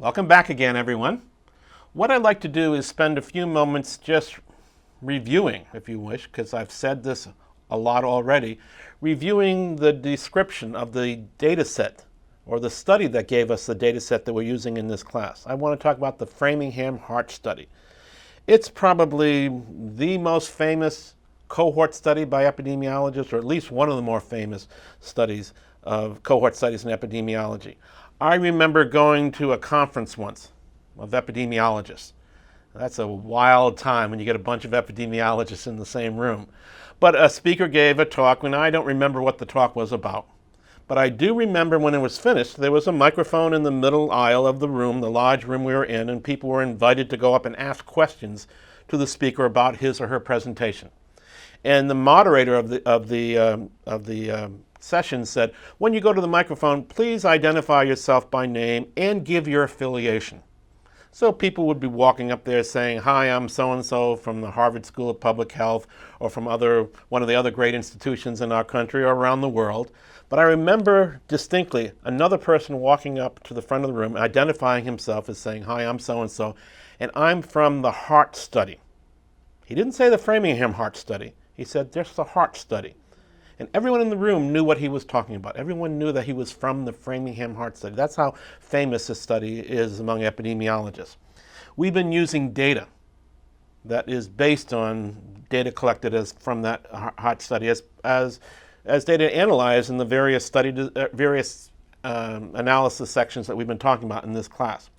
Welcome back again, everyone. What I'd like to do is spend a few moments just reviewing, if you wish, because I've said this a lot already, reviewing the description of the data set or the study that gave us the data set that we're using in this class. I want to talk about the Framingham Heart Study. It's probably the most famous cohort study by epidemiologists, or at least one of the more famous studies of cohort studies in epidemiology. I remember going to a conference once of epidemiologists. That's a wild time when you get a bunch of epidemiologists in the same room. But a speaker gave a talk, and I don't remember what the talk was about. But I do remember when it was finished, there was a microphone in the middle aisle of the room, the large room we were in, and people were invited to go up and ask questions to the speaker about his or her presentation. And the moderator of the session said, when you go to the microphone, please identify yourself by name and give your affiliation. So people would be walking up there saying, hi, I'm so-and-so from the Harvard School of Public Health, or from one of the other great institutions in our country or around the world. But I remember distinctly another person walking up to the front of the room, identifying himself as saying, hi, I'm so-and-so, and I'm from the Heart Study. He didn't say the Framingham Heart Study. He said just the Heart Study. And everyone in the room knew what he was talking about. Everyone knew that he was from the Framingham Heart Study. That's how famous this study is among epidemiologists. We've been using data that is based on data collected from that heart study as data analyzed in the various analysis sections that we've been talking about in this class.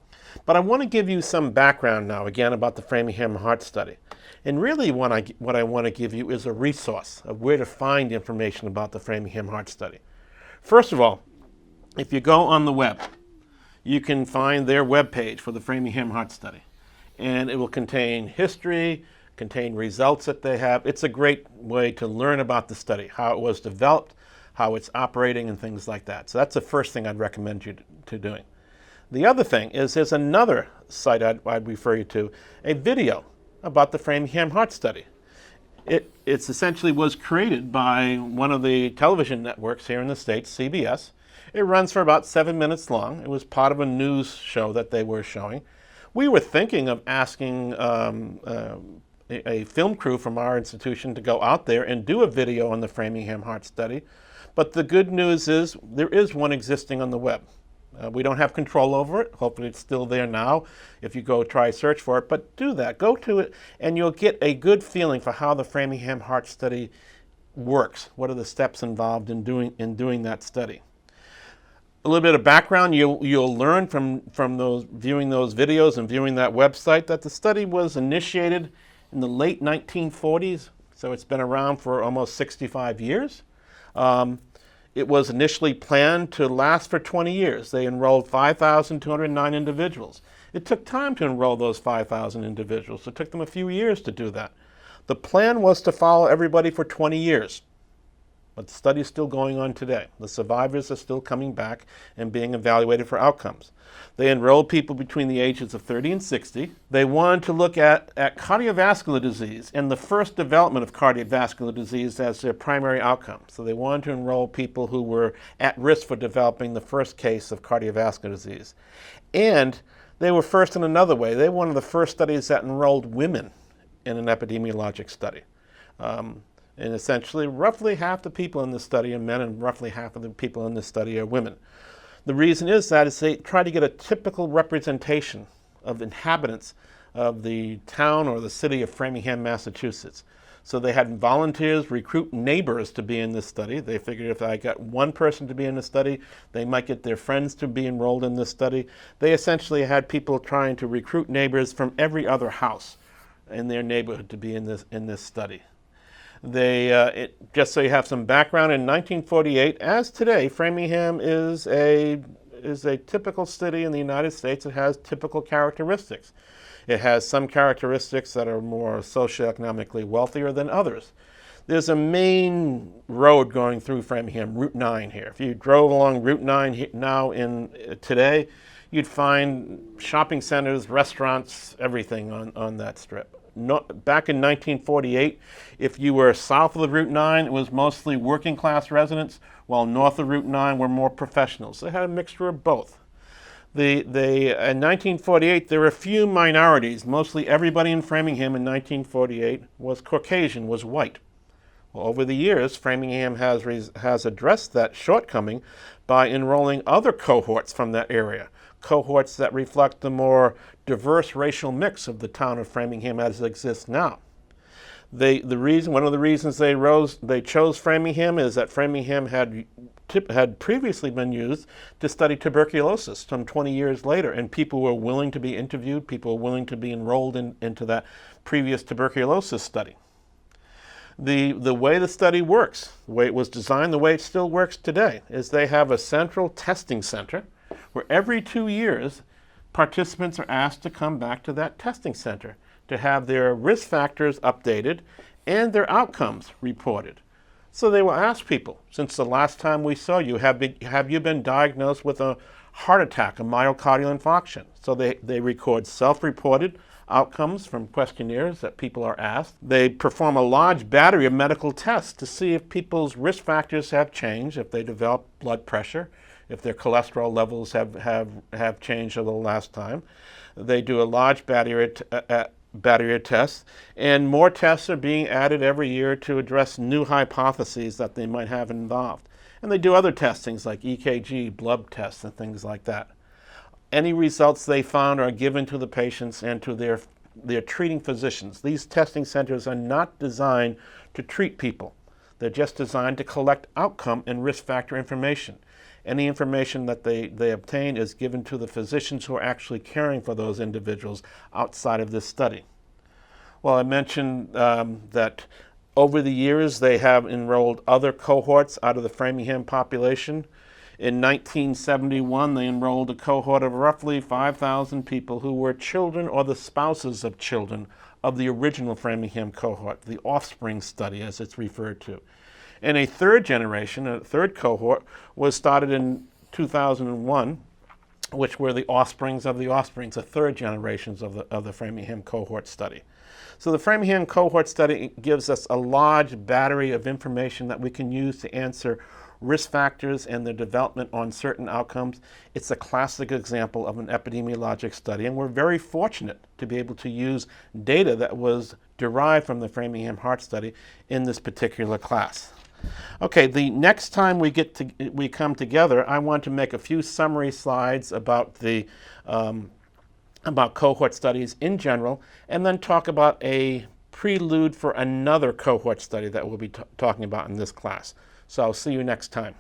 But I want to give you some background now, again, about the Framingham Heart Study. And really what I want to give you is a resource of where to find information about the Framingham Heart Study. First of all, if you go on the web, you can find their webpage for the Framingham Heart Study. And it will contain history, contain results that they have. It's a great way to learn about the study, how it was developed, how it's operating, and things like that. So that's the first thing I'd recommend you to doing. The other thing is there's another site I'd refer you to, a video about the Framingham Heart Study. It essentially was created by one of the television networks here in the States, CBS. It runs for about 7 minutes long. It was part of a news show that they were showing. We were thinking of asking a film crew from our institution to go out there and do a video on the Framingham Heart Study. But the good news is there is one existing on the web. We don't have control over it. Hopefully it's still there now if you go try search for it. But do that. Go to it and you'll get a good feeling for how the Framingham Heart Study works. What are the steps involved in doing that study? A little bit of background. You'll learn from viewing those videos and viewing that website that the study was initiated in the late 1940s. So it's been around for almost 65 years. It was initially planned to last for 20 years. They enrolled 5,209 individuals. It took time to enroll those 5,000 individuals. It took them a few years to do that. The plan was to follow everybody for 20 years. But the study is still going on today. The survivors are still coming back and being evaluated for outcomes. They enrolled people between the ages of 30 and 60. They wanted to look at cardiovascular disease and the first development of cardiovascular disease as their primary outcome. So they wanted to enroll people who were at risk for developing the first case of cardiovascular disease. And they were first in another way. They were one of the first studies that enrolled women in an epidemiologic study. And essentially, roughly half the people in this study are men, and roughly half of the people in this study are women. The reason is they try to get a typical representation of inhabitants of the town or the city of Framingham, Massachusetts. So they had volunteers recruit neighbors to be in this study. They figured if I got one person to be in the study, they might get their friends to be enrolled in this study. They essentially had people trying to recruit neighbors from every other house in their neighborhood to be in this study. Just so you have some background, in 1948, as today, Framingham is a typical city in the United States. It has typical characteristics. It has some characteristics that are more socioeconomically wealthier than others. There's a main road going through Framingham, Route 9 here. If you drove along Route 9 now today, you'd find shopping centers, restaurants, everything on that strip. Back in 1948, if you were south of the Route 9, it was mostly working class residents, while north of Route 9 were more professionals. They had a mixture of both. In 1948, there were a few minorities. Mostly everybody in Framingham in 1948 was Caucasian, was white. Well, over the years, Framingham has addressed that shortcoming by enrolling other cohorts from that area, cohorts that reflect the more diverse racial mix of the town of Framingham as it exists now. One of the reasons they chose Framingham is that Framingham had previously been used to study tuberculosis some 20 years later, and people were willing to be interviewed, people were willing to be enrolled into that previous tuberculosis study. The way the study works, the way it was designed, the way it still works today, is they have a central testing center where every 2 years participants are asked to come back to that testing center to have their risk factors updated and their outcomes reported. So they will ask people, since the last time we saw you, have you been diagnosed with a heart attack, a myocardial infarction? So they record self-reported outcomes from questionnaires that people are asked. They perform a large battery of medical tests to see if people's risk factors have changed, if they develop blood pressure, if their cholesterol levels have changed over the last time. They do a large battery of tests, and more tests are being added every year to address new hypotheses that they might have involved. And they do other testings like EKG, blood tests, and things like that. Any results they found are given to the patients and to their treating physicians. These testing centers are not designed to treat people. They're just designed to collect outcome and risk factor information. Any information that they obtain is given to the physicians who are actually caring for those individuals outside of this study. Well, I mentioned that over the years they have enrolled other cohorts out of the Framingham population. In 1971, they enrolled a cohort of roughly 5,000 people who were children or the spouses of children of the original Framingham cohort, the Offspring Study as it's referred to. And a third cohort, was started in 2001, which were the offsprings of the offsprings, the third generations of the Framingham cohort study. So the Framingham cohort study gives us a large battery of information that we can use to answer risk factors and their development on certain outcomes. It's a classic example of an epidemiologic study, and we're very fortunate to be able to use data that was derived from the Framingham Heart Study in this particular class. Okay, the next time we come together, I want to make a few summary slides about about cohort studies in general, and then talk about a prelude for another cohort study that we'll be talking about in this class. So I'll see you next time.